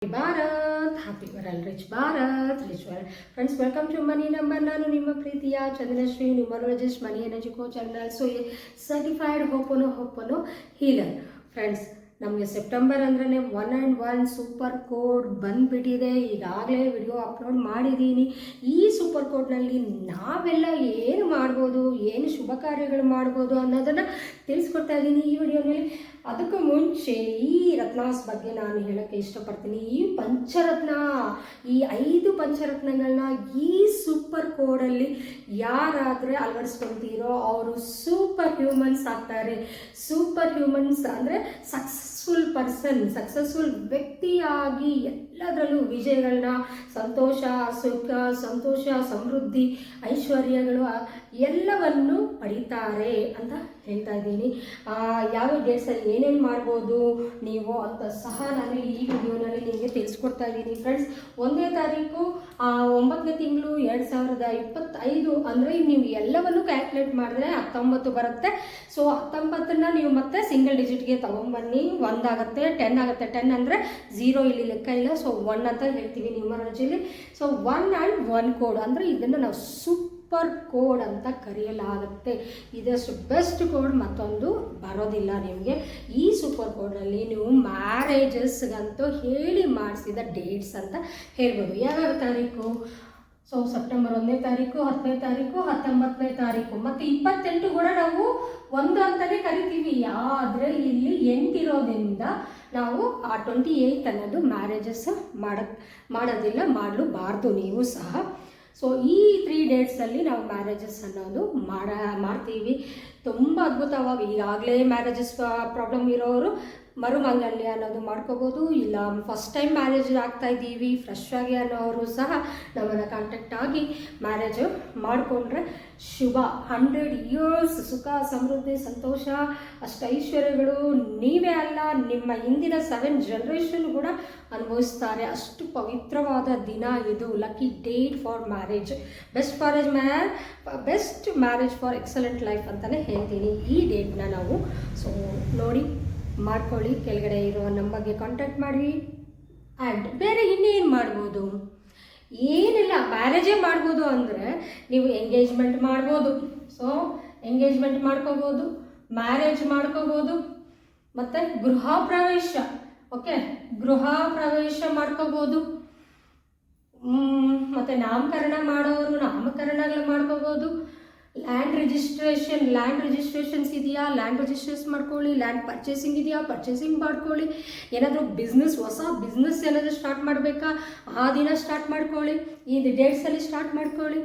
Bharat happy world rich Bharat rich world friends, welcome to money number. ನಾನು ನಿಮ್ಮ ಪ್ರೀತಿಯ Chandrashree, numerologist, money energy coach and also certified hoponopono healer. Friends, ನಮಗೆ September ಅಂದ್ರೆ 1 super code ಬಂದುಬಿಟ್ಟಿದೆ. ಈಗಾಗಲೇ video upload ಮಾಡಿದ್ದೀನಿ. ಈ ಸೂಪರ್ ಕೋಡ್ನಲ್ಲಿ ನಾವೆಲ್ಲ ಏನು ಮಾಡ್ಬೋದು, ಏನು ಶುಭ ಕಾರ್ಯಗಳು ಮಾಡ್ಬೋದು ಅನ್ನೋದನ್ನು ತಿಳಿಸ್ಕೊಡ್ತಾ ಇದ್ದೀನಿ ಈ ವಿಡಿಯೋನಲ್ಲಿ. ಅದಕ್ಕೂ ಮುಂಚೆ ಈ ರತ್ನಾಸ್ ಬಗ್ಗೆ ನಾನು ಹೇಳೋಕ್ಕೆ ಇಷ್ಟಪಡ್ತೀನಿ. ಈ ಪಂಚರತ್ನ, ಈ 5 ಪಂಚರತ್ನಗಳನ್ನ ಈ ಸೂಪರ್ ಕೋಡಲ್ಲಿ ಯಾರಾದರೆ ಅಳವಡಿಸ್ಕೊಳ್ತೀರೋ ಅವರು ಸೂಪರ್ ಹ್ಯೂಮನ್ಸ್ ಆಗ್ತಾರೆ. ಸೂಪರ್ ಹ್ಯೂಮನ್ಸ್ ಅಂದರೆ ಸಕ್ಸಸ್ಫುಲ್ ವ್ಯಕ್ತಿಯಾಗಿ ಎಲ್ಲದರಲ್ಲೂ ವಿಜಯಗಳನ್ನ, ಸಂತೋಷ, ಸಮೃದ್ಧಿ, ಐಶ್ವರ್ಯಗಳು ಎಲ್ಲವನ್ನು ಪಡಿತಾರೆ ಅಂತ ಹೇಳ್ತಾ ಇದ್ದೀನಿ. ಯಾವ ಡೇಟ್ಸಲ್ಲಿ ಏನೇನು ಮಾಡ್ಬೋದು ನೀವು ಅಂತ ಸಹ ನಾನು ಈ ವಿಡಿಯೋನಲ್ಲಿ ನಿಮಗೆ ತಿಳಿಸ್ಕೊಡ್ತಾ ಇದ್ದೀನಿ. ಫ್ರೆಂಡ್ಸ್, 1ನೇ ತಾರೀಕು 9ನೇ ತಿಂಗಳು 2025 ಅಂದರೆ ನೀವು ಎಲ್ಲವನ್ನು ಕ್ಯಾಲ್ಕುಲೇಟ್ ಮಾಡಿದ್ರೆ 19 ಬರುತ್ತೆ. ಸೊ 19ನ್ನ ನೀವು ಮತ್ತೆ ಸಿಂಗಲ್ ಡಿಜಿಟ್ಗೆ ತೊಗೊಂಬನ್ನಿ. 1 ಆಗುತ್ತೆ, 10 ಆಗುತ್ತೆ. 10 ಅಂದರೆ 0 ಇಲ್ಲಿ ಲೆಕ್ಕ ಇಲ್ಲ. ಸೊ 1 ಅಂತ ಹೇಳ್ತೀವಿ ನ್ಯೂಮರಾಲಜಿಲಿ. ಸೊ 1 ಆ್ಯಂಡ್ 1 ಕೋಡ್ ಅಂದರೆ ಇದನ್ನು ನಾವು ಸೂಪರ್ ಕೋಡ್ ಅಂತ ಕರೆಯಲಾಗುತ್ತೆ. ಇದಷ್ಟು ಬೆಸ್ಟ್ ಕೋಡ್ ಮತ್ತೊಂದು ಬರೋದಿಲ್ಲ ನಿಮಗೆ. ಈ ಸೂಪರ್ ಕೋಡ್ನಲ್ಲಿ ನೀವು ಮ್ಯಾರೇಜಸ್ಗಂತೂ ಹೇಳಿ ಮಾಡಿಸಿದ ಡೇಟ್ಸ್ ಅಂತ ಹೇಳ್ಬೋದು. ಯಾವ್ಯಾವ ತಾರೀಕು? ಸೊ ಸೆಪ್ಟೆಂಬರ್ 1ನೇ ತಾರೀಕು, 10ನೇ ತಾರೀಕು, 19ನೇ ತಾರೀಕು ಮತ್ತು 28 ಕೂಡ ನಾವು 1 ಅಂತಲೇ ಕರಿತೀವಿ. ಆದರೆ ಇಲ್ಲಿ 8 ಇರೋದ್ರಿಂದ ನಾವು ಆ 28 ಅನ್ನೋದು ಮ್ಯಾರೇಜಸ್ ಮಾಡೋದಿಲ್ಲ, ಮಾಡಲೂಬಾರ್ದು ನೀವು ಸಹ. ಸೊ ಈ 3 ಡೇಟ್ಸಲ್ಲಿ ನಾವು ಮ್ಯಾರೇಜಸ್ ಅನ್ನೋದು ಮಾಡ್ತೀವಿ. ತುಂಬ ಅದ್ಭುತವಾಗಿ ಈಗಾಗಲೇ ಮ್ಯಾರೇಜಸ್ ಪ್ರಾಬ್ಲಮ್ ಇರೋರು ಮರುಮಂಗಲ್ಯ ಅನ್ನೋದು ಮಾಡ್ಕೋಬೋದು. ಇಲ್ಲ ಫಸ್ಟ್ ಟೈಮ್ ಮ್ಯಾರೇಜ್ ಆಗ್ತಾ ಇದ್ದೀವಿ ಫ್ರೆಶ್ ಆಗಿ ಅನ್ನೋರು ಸಹ ನಮ್ಮನ್ನು ಕಾಂಟ್ಯಾಕ್ಟ್ ಆಗಿ ಮ್ಯಾರೇಜು ಮಾಡಿಕೊಂಡ್ರೆ ಶುಭ. 100 ಇಯರ್ಸ್ ಸುಖ, ಸಮೃದ್ಧಿ, ಸಂತೋಷ, ಅಷ್ಟೈಶ್ವರ್ಯಗಳು ನೀವೇ ಅಲ್ಲ, ನಿಮ್ಮ ಹಿಂದಿನ 7 ಜನರೇಷನ್ ಕೂಡ ಅನುಭವಿಸ್ತಾರೆ. ಅಷ್ಟು ಪವಿತ್ರವಾದ ದಿನ ಇದು. Lucky date for marriage, best marriage for excellent life ಅಂತಲೇ ಹೇಳ್ತೀನಿ ಈ ಡೇಟ್ನ ನಾವು. ಸೊ ನೋಡಿ, ಮಾಡ್ಕೊಳ್ಳಿ. ಕೆಳಗಡೆ ಇರೋ ನಂಬರ್ಗೆ ಕಾಂಟ್ಯಾಕ್ಟ್ ಮಾಡಿ. ಆ್ಯಂಡ್ ಬೇರೆ ಇನ್ನೇನು ಮಾಡ್ಬೋದು? ಏನಿಲ್ಲ, ಮ್ಯಾರೇಜೇ ಮಾಡ್ಬೋದು ಅಂದರೆ ನೀವು ಎಂಗೇಜ್ಮೆಂಟ್ ಮಾಡ್ಬೋದು. ಸೊ ಎಂಗೇಜ್ಮೆಂಟ್ ಮಾಡ್ಕೋಬೋದು, ಮ್ಯಾರೇಜ್ ಮಾಡ್ಕೋಬೋದು, ಮತ್ತು ಗೃಹ ಪ್ರವೇಶ ಮಾಡ್ಕೋಬೋದು. ಮತ್ತು ನಾಮಕರಣ ಮಾಡೋರು ನಾಮಕರಣಗಳು ಮಾಡ್ಕೋಬೋದು. ಲ್ಯಾಂಡ್ ರಿಜಿಸ್ಟ್ರೇಷನ್ಸ್ ಇದೆಯಾ, ಲ್ಯಾಂಡ್ ರಿಜಿಸ್ಟ್ರೇಷನ್ ಮಾಡ್ಕೊಳ್ಳಿ. ಲ್ಯಾಂಡ್ ಪರ್ಚೇಸಿಂಗ್ ಇದೆಯಾ, ಪರ್ಚೇಸಿಂಗ್ ಮಾಡ್ಕೊಳ್ಳಿ. ಏನಾದರೂ ಹೊಸ ಬಿಸ್ನೆಸ್ ಏನಾದರೂ ಸ್ಟಾರ್ಟ್ ಮಾಡಬೇಕಾ, ಆ ದಿನ ಸ್ಟಾರ್ಟ್ ಮಾಡ್ಕೊಳ್ಳಿ. ಈ ಡೇಟ್ಸಲ್ಲಿ ಸ್ಟಾರ್ಟ್ ಮಾಡ್ಕೊಳ್ಳಿ.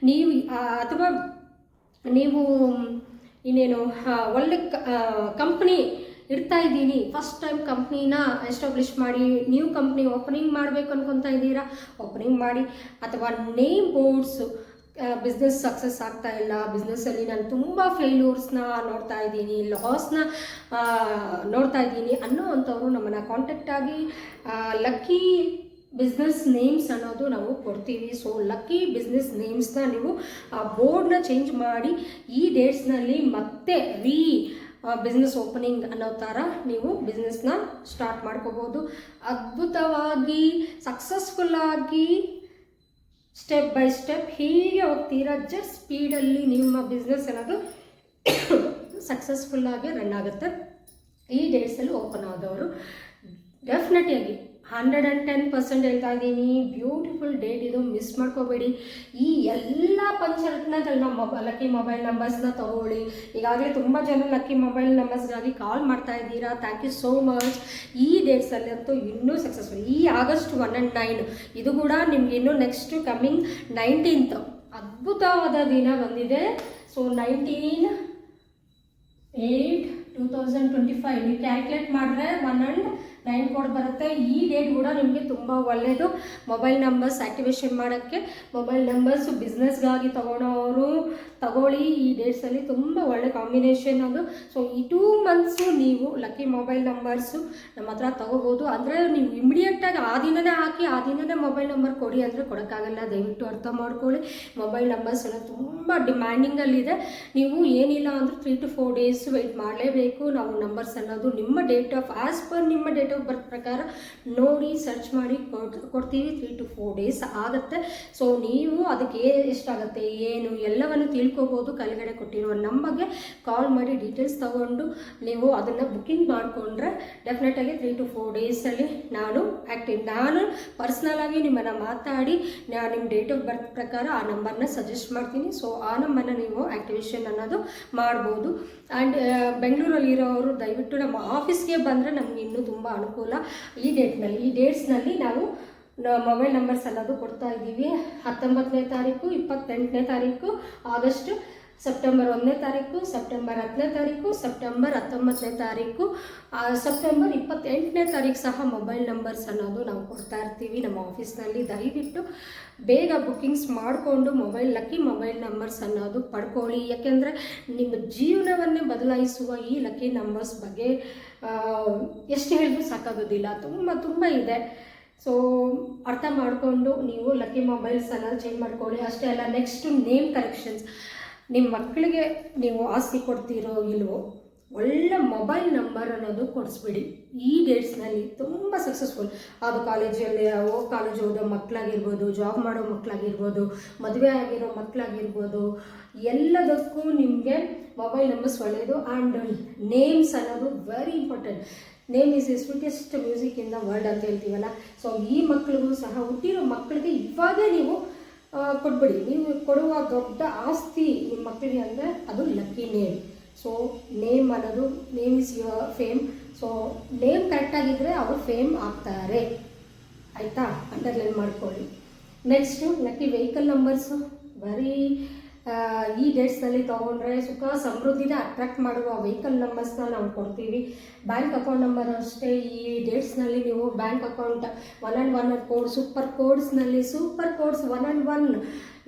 ನೀವು ಅಥವಾ ನೀವು ಇನ್ನೇನು ಒಳ್ಳೆ ಕಂಪ್ನಿ ಇಡ್ತಾ ಇದ್ದೀನಿ, ಫಸ್ಟ್ ಟೈಮ್ ಕಂಪ್ನಿನ ಎಸ್ಟಾಬ್ಲಿಷ್ ಮಾಡಿ, ನ್ಯೂ ಕಂಪ್ನಿ ಓಪನಿಂಗ್ ಮಾಡಬೇಕು ಅನ್ಕೊತಾ ಇದ್ದೀರಾ, ಓಪನಿಂಗ್ ಮಾಡಿ. ಅಥವಾ ನೇಮ್ ಬೋರ್ಡ್ಸು, ಬಿಸ್ನೆಸ್ ಸಕ್ಸಸ್ ಆಗ್ತಾ ಇಲ್ಲ, ಬಿಸ್ನೆಸ್ಸಲ್ಲಿ ನಾನು ತುಂಬ ಫೇಲ್ಯೂರ್ಸ್ನ ನೋಡ್ತಾ ಇದ್ದೀನಿ, ಲಾಸ್ನ ನೋಡ್ತಾ ಇದ್ದೀನಿ ಅನ್ನೋ ಅಂಥವ್ರು ನಮ್ಮನ್ನು ಕಾಂಟ್ಯಾಕ್ಟ್ ಆಗಿ ಲಕ್ಕಿ ಬಿಸ್ನೆಸ್ ನೇಮ್ಸ್ ಅನ್ನೋದು ನಾವು ಕೊಡ್ತೀವಿ. ಸೊ ಲಕ್ಕಿ ಬಿಸ್ನೆಸ್ ನೇಮ್ಸ್ನ ನೀವು ಆ ಬೋರ್ಡ್ನ ಚೇಂಜ್ ಮಾಡಿ ಈ ಡೇಟ್ಸ್ನಲ್ಲಿ ಮತ್ತೆ ಬಿಸ್ನೆಸ್ ಓಪನಿಂಗ್ ಅನ್ನೋ ಥರ ನೀವು ಬಿಸ್ನೆಸ್ನ ಸ್ಟಾರ್ಟ್ ಮಾಡ್ಕೋಬೋದು. ಅದ್ಭುತವಾಗಿ ಸಕ್ಸಸ್ಫುಲ್ಲಾಗಿ ಸ್ಟೆಪ್ ಬೈ ಸ್ಟೆಪ್ ಹೀಗೆ ಹೋಗ್ತೀರಾ. ಜಸ್ಟ್ ಸ್ಪೀಡಲ್ಲಿ ನಿಮ್ಮ ಬಿಸ್ನೆಸ್ ಅನ್ನೋದು ಸಕ್ಸಸ್ಫುಲ್ಲಾಗಿ ರನ್ ಆಗುತ್ತೆ. ಈ ಡೇಟ್ಸಲ್ಲಿ ಓಪನ್ ಆದವರು ಡೆಫಿನೆಟಾಗಿ 110% ಹೇಳ್ತಾ ಇದ್ದೀನಿ. ಬ್ಯೂಟಿಫುಲ್ ಡೇಟ್ ಇದು, ಮಿಸ್ ಮಾಡ್ಕೋಬೇಡಿ. ಈ ಎಲ್ಲ ಪಂಚರತ್ನಗಳನ್ನ ಲಕ್ಕಿ ಮೊಬೈಲ್ ನಂಬರ್ಸ್ನ ತಗೊಳ್ಳಿ. ಈಗಾಗಲೇ ತುಂಬ ಜನ ಲಕ್ಕಿ ಮೊಬೈಲ್ ನಂಬರ್ಸ್ಗಾಗಿ ಕಾಲ್ ಮಾಡ್ತಾ ಇದ್ದೀರಾ. Thank you so much. ಈ ಡೇಟ್ಸಲ್ಲಿ ಅಂತೂ ಇನ್ನೂ ಸಕ್ಸಸ್ಫುಲ್. ಈ ಆಗಸ್ಟ್ 1 and 9 ಇದು ಕೂಡ ನಿಮ್ಗೆ ಇನ್ನೂ ನೆಕ್ಸ್ಟ್ ಕಮ್ಮಿಂಗ್ 19th ಅದ್ಭುತವಾದ ದಿನ ಬಂದಿದೆ. ಸೊ 19/8/2025 ನೀವು ಕ್ಯಾಲ್ಕುಲೇಟ್ ಮಾಡಿದ್ರೆ 1 and 9 ಕೋಡ್ ಬರುತ್ತೆ. ಈ ಡೇಟ್ ಕೂಡ ನಿಮಗೆ ತುಂಬ ಒಳ್ಳೆಯದು. ಮೊಬೈಲ್ ನಂಬರ್ಸ್ ಆ್ಯಕ್ಟಿವೇಷನ್ ಮಾಡೋಕ್ಕೆ, ಮೊಬೈಲ್ ನಂಬರ್ಸು ಬಿಸ್ನೆಸ್ಗಾಗಿ ತಗೊಳ್ಳಿ. ಈ ಡೇಟ್ಸಲ್ಲಿ ತುಂಬ ಒಳ್ಳೆ ಕಾಂಬಿನೇಷನ್ ಅದು. ಸೊ ಈ 2 ಮಂತ್ಸು ನೀವು ಲಕ್ಕಿ ಮೊಬೈಲ್ ನಂಬರ್ಸು ನಮ್ಮ ಹತ್ರ ತೊಗೋಬೋದು. ಅಂದರೆ ನೀವು ಇಮಿಡಿಯೇಟಾಗಿ ಆ ದಿನನೇ ಹಾಕಿ ಆ ದಿನನೇ ಮೊಬೈಲ್ ನಂಬರ್ ಕೊಡಿ ಅಂದರೆ ಕೊಡೋಕ್ಕಾಗಲ್ಲ. ದಯವಿಟ್ಟು ಅರ್ಥ ಮಾಡ್ಕೊಳ್ಳಿ. ಮೊಬೈಲ್ ನಂಬರ್ಸ್ ಎಲ್ಲ ತುಂಬ ಡಿಮ್ಯಾಂಡಿಂಗಲ್ಲಿದೆ. ನೀವು ಏನಿಲ್ಲ ಅಂದರೂ 3 to 4 days ವೆಯ್ಟ್ ಮಾಡಲೇಬೇಕು. ನಾವು ನಂಬರ್ಸ್ ಅನ್ನೋದು ನಿಮ್ಮ date of date of birth ಪ್ರಕಾರ ನೋಡಿ ಸರ್ಚ್ ಮಾಡಿ ಕೊಡ್ತೀವಿ. 3 to 4 days ಆಗುತ್ತೆ. ಸೊ ನೀವು ಅದಕ್ಕೆ ಎಷ್ಟಾಗುತ್ತೆ ಏನು ಎಲ್ಲವನ್ನು ತಿಳ್ಕೊಬೋದು. ಕೆಳಗಡೆ ಕೊಟ್ಟಿರುವ ನಂಬರ್ಗೆ ಕಾಲ್ ಮಾಡಿ ಡೀಟೇಲ್ಸ್ ತೊಗೊಂಡು ನೀವು ಅದನ್ನು ಬುಕ್ಕಿಂಗ್ ಮಾಡಿಕೊಂಡ್ರೆ ಡೆಫಿನೆಟಾಗಿ 3 to 4 ಡೇಸಲ್ಲಿ ನಾನು ಪರ್ಸ್ನಲಾಗಿ ನಿಮ್ಮನ್ನು ಮಾತಾಡಿ ನಿಮ್ಮ ಡೇಟ್ ಆಫ್ ಬರ್ತ್ ಪ್ರಕಾರ ಆ ನಂಬರ್ನ ಸಜೆಸ್ಟ್ ಮಾಡ್ತೀನಿ. ಸೊ ಆ ನಂಬರ್ನ ನೀವು ಆ್ಯಕ್ಟಿವೇಶನ್ ಅನ್ನೋದು ಮಾಡ್ಬೋದು. ಆ್ಯಂಡ್ ಬೆಂಗಳೂರಲ್ಲಿ ಇರೋರು ದಯವಿಟ್ಟು ನಮ್ಮ ಆಫೀಸ್ಗೆ ಬಂದರೆ ನಮಗೆ ಇನ್ನೂ ತುಂಬ ಅನುಕೂಲ. ಈ ಡೇಟ್ಸ್ನಲ್ಲಿ ನಾವು ಮೊಬೈಲ್ ನಂಬರ್ಸ್ ಅನ್ನೋದು ಕೊಡ್ತಾ ಇದ್ದೀವಿ. 19ನೇ ತಾರೀಕು, 28ನೇ ತಾರೀಕು ಆಗಸ್ಟ್, ಸೆಪ್ಟೆಂಬರ್ 1ನೇ ತಾರೀಕು, ಸೆಪ್ಟೆಂಬರ್ 10ನೇ ತಾರೀಕು, ಸೆಪ್ಟೆಂಬರ್ 19ನೇ ತಾರೀಕು, ಸೆಪ್ಟೆಂಬರ್ 28ನೇ ತಾರೀಕು ಸಹ ಮೊಬೈಲ್ ನಂಬರ್ಸ್ ಅನ್ನೋದು ನಾವು ಕೊಡ್ತಾ ಇರ್ತೀವಿ ನಮ್ಮ ಆಫೀಸ್ನಲ್ಲಿ. ದಯವಿಟ್ಟು ಬೇಗ ಬುಕ್ಕಿಂಗ್ಸ್ ಮಾಡಿಕೊಂಡು ಲಕ್ಕಿ ಮೊಬೈಲ್ ನಂಬರ್ಸ್ ಅನ್ನೋದು ಪಡ್ಕೊಳ್ಳಿ. ಯಾಕೆಂದರೆ ನಿಮ್ಮ ಜೀವನವನ್ನೇ ಬದಲಾಯಿಸುವ ಈ ಲಕ್ಕಿ ನಂಬರ್ಸ್ ಬಗ್ಗೆ ಎಷ್ಟು ಹೇಳಿದ್ರು ಸಾಕಾಗೋದಿಲ್ಲ, ತುಂಬ ಇದೆ. ಸೊ ಅರ್ಥ ಮಾಡಿಕೊಂಡು ನೀವು ಲಕ್ಕಿ ಮೊಬೈಲ್ಸ್ ಅನ್ನೋದು ಚೇಂಜ್ ಮಾಡ್ಕೊಳ್ಳಿ. ಅಷ್ಟೇ ಅಲ್ಲ, ನೆಕ್ಸ್ಟು ನೇಮ್ ಕರೆಕ್ಷನ್ಸ್. ನಿಮ್ಮ ಮಕ್ಕಳಿಗೆ ನೀವು ಆಸ್ತಿ ಕೊಡ್ತೀರೋ ಇಲ್ವೋ, ಒಳ್ಳೆ ಮೊಬೈಲ್ ನಂಬರ್ ಅನ್ನೋದು ಕೊಡಿಸ್ಬಿಡಿ. ಈ ಡೇಟ್ಸ್ನಲ್ಲಿ ತುಂಬ ಸಕ್ಸಸ್ಫುಲ್. ಅದು ಕಾಲೇಜ್ ಓದೋ ಮಕ್ಕಳಾಗಿರ್ಬೋದು, ಜಾಬ್ ಮಾಡೋ ಮಕ್ಕಳಾಗಿರ್ಬೋದು, ಮದುವೆ ಆಗಿರೋ ಮಕ್ಕಳಾಗಿರ್ಬೋದು, ಎಲ್ಲದಕ್ಕೂ ನಿಮಗೆ ಮೊಬೈಲ್ ನಂಬರ್ಸ್ ಒಳ್ಳೆಯದು. ಆ್ಯಂಡ್ ನೇಮ್ಸ್ ಅನ್ನೋದು very important. Name is A sweetest music in the world ಅಂತ ಹೇಳ್ತೀವಲ್ಲ. ಸೊ ಈ ಮಕ್ಕಳಿಗೂ ಸಹ ಹುಟ್ಟಿರೋ ಮಕ್ಕಳಿಗೆ ಇವಾಗೇ ನೀವು ಕೊಟ್ಬಿಡಿ. ನೀವು ಕೊಡುವ ದೊಡ್ಡ ಆಸ್ತಿ ನಿಮ್ಮ ಮಕ್ಕಳಿಗೆ ಅಂದರೆ ಅದು ಲಕ್ಕಿ ನೇಮ್. ಸೊ ನೇಮ್ ಅನ್ನೋದು name is your fame. So name ಕರೆಕ್ಟಾಗಿದ್ದರೆ ಅವರು ಫೇಮ್ ಆಗ್ತಾರೆ, ಆಯಿತಾ? ಅಂಡರ್ಲೈನ್ ಮಾಡ್ಕೊಳ್ಳಿ. Next lucky vehicle numbers very ಈ ಡೇಟ್ಸ್ನಲ್ಲಿ ತೊಗೊಂಡ್ರೆ ಸುಖ ಸಮೃದ್ಧಿನ ಅಟ್ರಾಕ್ಟ್ ಮಾಡುವ ವೆಹಿಕಲ್ ನಂಬರ್ಸ್ನ ನಾವು ಕೊಡ್ತೀವಿ. ಬ್ಯಾಂಕ್ ಅಕೌಂಟ್ ನಂಬರ್ ಅಷ್ಟೇ. ಈ ಡೇಟ್ಸ್ನಲ್ಲಿ ನೀವು bank account 1 and 1 code, super ಕೋಡ್ಸ್ನಲ್ಲಿ ಸೂಪರ್ ಕೋಡ್ಸ್ 1 and 1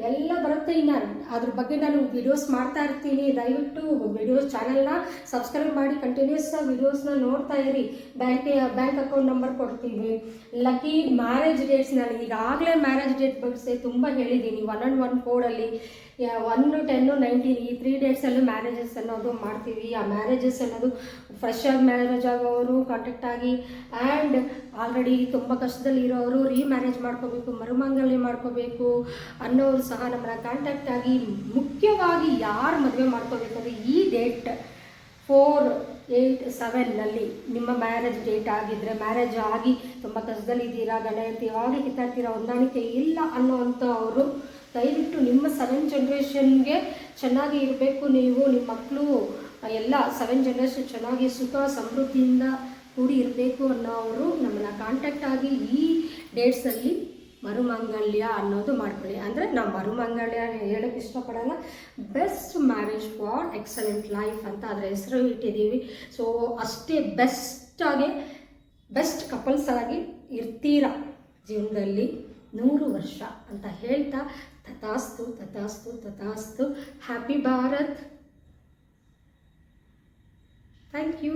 ಎಲ್ಲ ಬರುತ್ತೆ. ಇನ್ನು ಅದ್ರ ಬಗ್ಗೆ ನಾನು ವಿಡಿಯೋಸ್ ಮಾಡ್ತಾ ಇರ್ತೀನಿ. ದಯವಿಟ್ಟು ವಿಡಿಯೋಸ್ ಚಾನಲ್ನ ಸಬ್ಸ್ಕ್ರೈಬ್ ಮಾಡಿ ಕಂಟಿನ್ಯೂಸ್ ವಿಡಿಯೋಸ್ನ ನೋಡ್ತಾ ಇರಿ. ಬ್ಯಾಂಕ್ ಅಕೌಂಟ್ ನಂಬರ್ ಕೊಡ್ತೀವಿ. ಲಕ್ಕಿ ಮ್ಯಾರೇಜ್ ಡೇಟ್ಸ್ನಲ್ಲಿ ಈಗಾಗಲೇ ಮ್ಯಾರೇಜ್ ಡೇಟ್ ಬಗ್ಗೆ ತುಂಬ ಹೇಳಿದ್ದೀನಿ. 1 and 1 ಕೋಡಲ್ಲಿ 1, 10, 19 ಈ 3 ಡೇಟ್ಸಲ್ಲೂ ಮ್ಯಾರೇಜಸ್ ಅನ್ನೋದು ಮಾಡ್ತೀವಿ. ಆ ಮ್ಯಾರೇಜಸ್ ಅನ್ನೋದು ಫ್ರೆಶಾಗಿ ಮ್ಯಾರೇಜ್ ಆಗೋರು ಕಾಂಟ್ಯಾಕ್ಟ್ ಆಗಿ, ಆ್ಯಂಡ್ ಆಲ್ರೆಡಿ ತುಂಬ ಕಷ್ಟದಲ್ಲಿ ಇರೋರು ಮ್ಯಾರೇಜ್ ಮಾಡ್ಕೋಬೇಕು, ಮರುಮಾಂಗಲ್ಯ ಮಾಡ್ಕೋಬೇಕು ಅನ್ನೋರು ಸಹ ನಮ್ಮನ್ನ ಕಾಂಟ್ಯಾಕ್ಟ್ ಆಗಿ. ಮುಖ್ಯವಾಗಿ ಯಾರು ಮದುವೆ ಮಾಡ್ಕೋಬೇಕಂದ್ರೆ ಈ ಡೇಟ್ 4, 8, 7ನಲ್ಲಿ ನಿಮ್ಮ ಮ್ಯಾರೇಜ್ ಡೇಟ್ ಆಗಿದ್ದರೆ, ಮ್ಯಾರೇಜ್ ಆಗಿ ತುಂಬ ಕಷ್ಟದಲ್ಲಿದ್ದೀರಾ, ಗಂಡ ಹೆಂಡತಿ ಯಾವಾಗ ಕಿತ್ತಾಡ್ತೀರಾ, ಹೊಂದಾಣಿಕೆ ಇಲ್ಲ ಅನ್ನೋವಂಥ ಅವರು ದಯವಿಟ್ಟು ನಿಮ್ಮ 7th ಜನರೇಷನ್ಗೆ ಚೆನ್ನಾಗಿ ಇರಬೇಕು. ನೀವು ನಿಮ್ಮ ಮಕ್ಕಳು ಎಲ್ಲ 7th ಜನರೇಷನ್ ಚೆನ್ನಾಗಿ ಸುಖ ಸಮೃದ್ಧಿಯಿಂದ ಕೂಡಿ ಇರಬೇಕು ಅನ್ನೋವರು ನಮ್ಮನ್ನು ಕಾಂಟ್ಯಾಕ್ಟ್ ಆಗಿ ಈ ಡೇಟ್ಸಲ್ಲಿ ಮರುಮಾಂಗಲ್ಯ ಅನ್ನೋದು ಮಾಡ್ಕೊಳ್ಳಿ. ಅಂದರೆ ನಾವು ಮರುಮಾಂಗಲ್ಯ ಹೇಳೋಕ್ಕೆ ಇಷ್ಟಪಡಲ್ಲ, best marriage for excellent life ಅಂತ ಅದರ ಹೆಸರು ಇಟ್ಟಿದ್ದೀವಿ. ಸೊ ಅಷ್ಟೇ ಬೆಸ್ಟ್ ಕಪಲ್ಸ್ ಆಗಿ ಇರ್ತೀರ ಜೀವನದಲ್ಲಿ 100 ವರ್ಷ ಅಂತ ಹೇಳ್ತಾ, ತಥಾಸ್ತು ತಥಾಸ್ತು ತಥಾಸ್ತು. ಹ್ಯಾಪಿ ಭಾರತ್. Thank you.